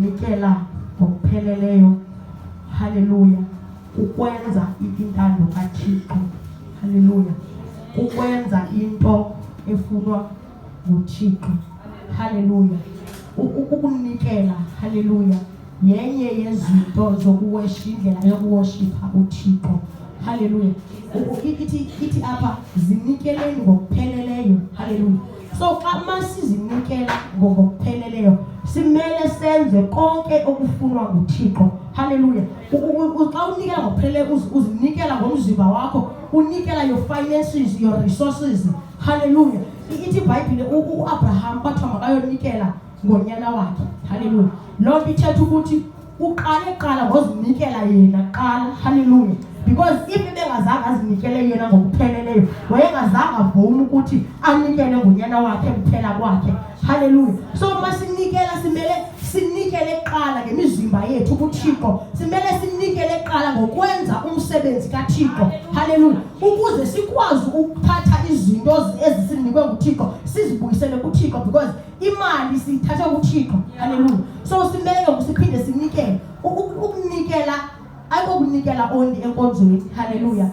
ukuzinikela ngokupheleleyo, haleluya, ukwenza intando kaThixo, haleluya, ukwenza into efunwa nguThixo, haleluya, ukunikela, haleluya, yenye yezinto indlela yokuworshipha uThixo, haleluya. Ithi apha zinikeleni ngokupheleleyo, haleluya. So xa masizinikela ngokupheleleyo simele senze konke okufunwa nguThixo, haleluya. Xa unikela ngokupheleleyo uzinikela ngomzimba wakho, unikela your finances, your resources, haleluya. Ithi iBhayibhile uAbraham kwathiwa makayonikela ngonyana wakhe, haleluya. Loo nto ithetha ukuthi uqala ngozinikela yena qala, haleluya. Because if ebengazange azinikele yena ngokupheleleyo wayengazange avuma ukuthi anikele ngonyana wakhe kuphela kwakhe, haleluya. So masinikela simele sinikele qala ngemizimba yethu kuThixo, simele sinikele qala ngokwenza umsebenzi kaThixo, haleluya, ukuze sikwazi ukuphatha izinto ezisinikwe nguThixo sizibuyisele kuThixo, because imali siyithatha kuThixo, haleluya. So simele siphinde sinikele ukunikela ayikokunikela only enkonzweni, haleluya.